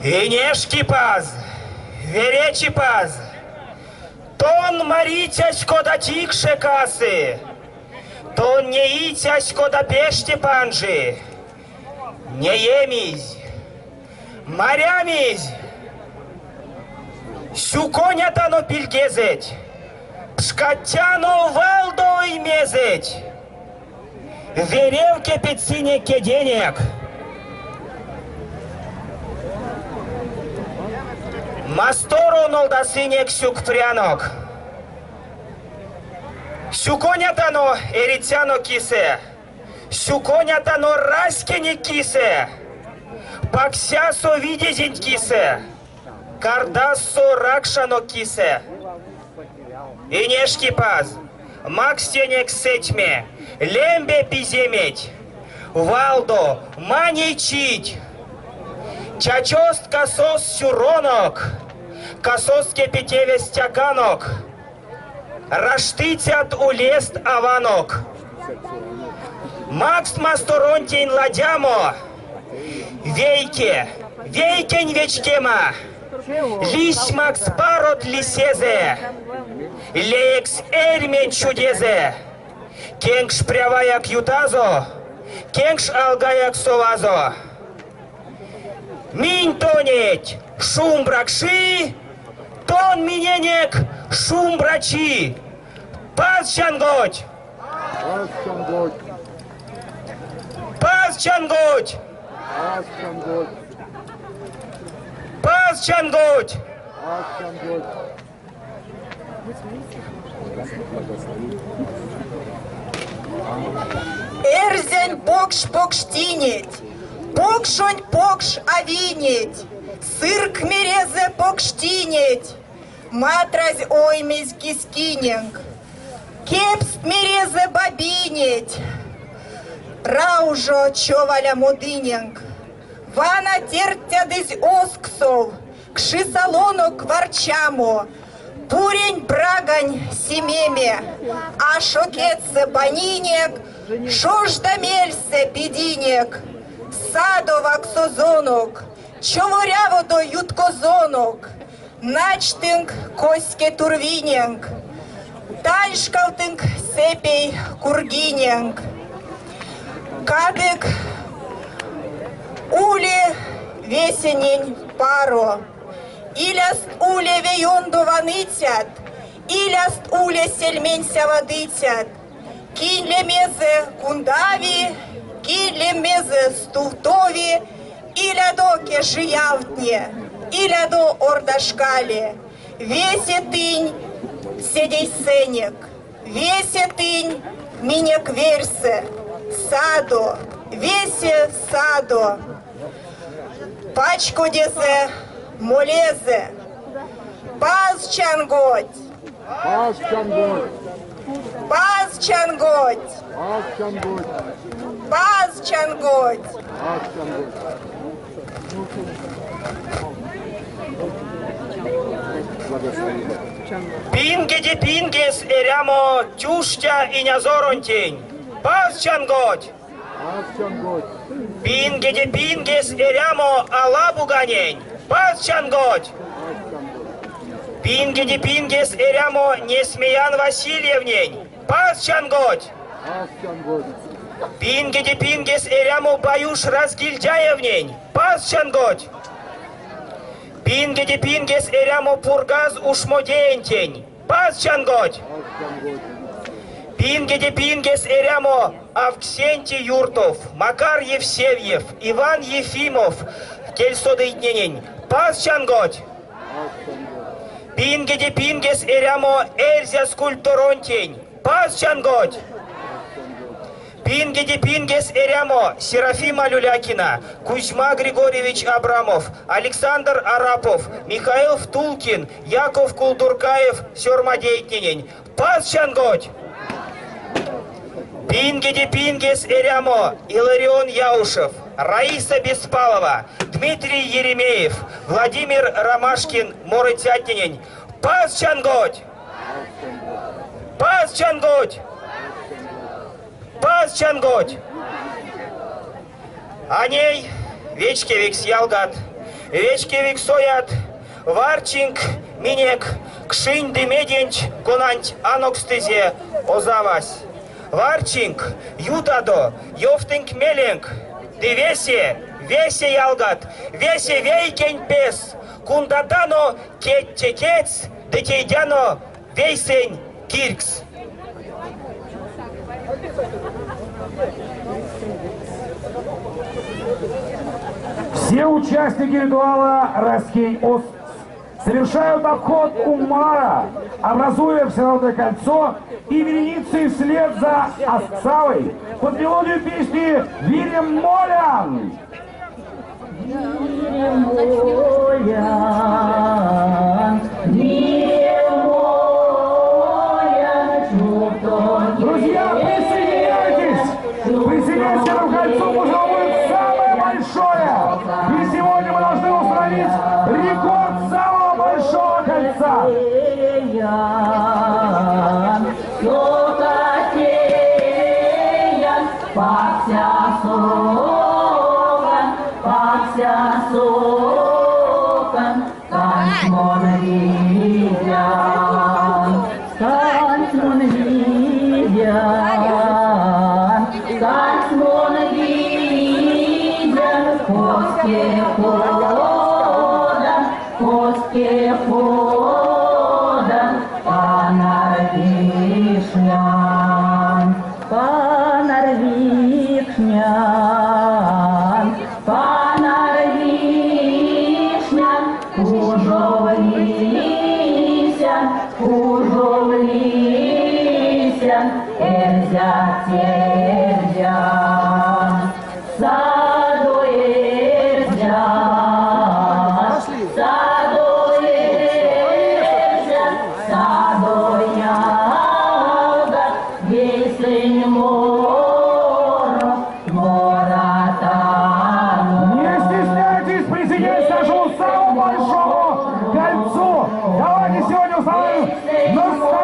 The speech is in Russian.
Инешки паз, веречи паз, тон маритясько да тикше касы, тон не итясько да пеште панжи, не емизь, морямизь, сюконятано пильгезеть, пшкатяно валдо и мезеть, веревке пецинеке денег. Мастору нолдасынек сюк прянок. Сюконятано эритяно кисе. Сюконятано раскене кисе. Паксясо видезень кисе. Кардасо ракшано кисе. Инешки паз. Макстенек сетьме. Лембе пиземеть. Валдо маничить. Чачост косос сюронок, кососке петеве стяканок, раштытят улест аванок. Макс масторонтень ладямо, вейкень вечкема, лись макс парот лисезе, лекс эрмен чудезе, кенгш пряваяк ютазо, кенгш алгаяк совазо. Минь тонеть, шум бракши, тон миненек, шум брачи. Паз чанготь! Паз чанготь! Паз чанготь! Паз чанготь! Паз чанготь! Паз чанготь! Эрзень покш покштинеть, покшонь покш овинеть, сырк мерезе покштинеть, матразь оймесь кискиненг, кепст мерезе бабинеть, раужо човаля мудыненг, вана тертядызь осксов, кши салонок варчамо, пурень брагань семеме, а шокетсе банинек, шождамельсе пединек, садовак созонок, човоряводо юткозонок, начтинг коське турвиненг, тальшкалтинг сепей кургиненг, кадык уле весенень паро, иляст уле вейонду ванытят, иляст уле сельменься водытят, кинле мезе кундави, кинле мезе стухтови, иля доке жиявтне, иля до ордашкале, весе тынь седей сенек, весе тынь минек версе, садо, весе садо, пачку дезе молезе, паз чанготь, Паз чанготь! паз чанготь, Паз чанготь! паз чанготь. Паз чанготь! Пингеди пингес эрямо тюштя и нязоронтень. Паз чанготь! Паз чанготь! Пингеди пингес эрямо алабуганень. Паз чанготь! Пингеди пингес эрямо Несмеян Васильевнень. Паз чанготь! Паз чанготь! Пингеди пингес эрямо Баюш Разгильдяевнень. Паз чанготь! Пингеди пингес эрямо Пургаз Ушмодеентень. Паз чанготь! Паз чанготь! Пингеди пингес эрямо Авксентий Юртов, Макар Евсевьев, Иван Ефимов, Кельсодыйтненень. Паз чанготь! Паз чанготь! Пингеди пингес эрямо Эльзя Скульпторонтень. Паз чанготь! Пингеди пингес эрямо Серафима Люлякина, Кузьма Григорьевич Абрамов, Александр Арапов, Михаил Втулкин, Яков Кулдуркаев, Сёрмадейтненень. Паз чанготь! Пингеди пингес эрямо Иларион Яушев, Раиса Беспалова, Дмитрий Еремеев, Владимир Ромашкин, Морытятненень. Паз чанготь! Паз чанготь! Паз чанготь! Аней, вечке векс ялгат, Речки виксоят, варчинг, минек, кшинды меденч, конанч анокстезе, озавась. Варчинг, ютадо, йофтинг меленг, ты весе ялгат, весе вейкень пес, кундатано кетчекец, детейдяно вейсень киркс. Все участники ритуала Раскинь-Ос совершают обход Умара, образуя всенародное кольцо и вереницей вслед за Асцавой под мелодию песни «Вильям Молян». Друзья, присоединяйтесь! Присоединяйтесь к этому кольцу, пусть оно будет самое большое! И сегодня мы должны установить рекорд самого большого кольца! Давайте сегодня установим настоящий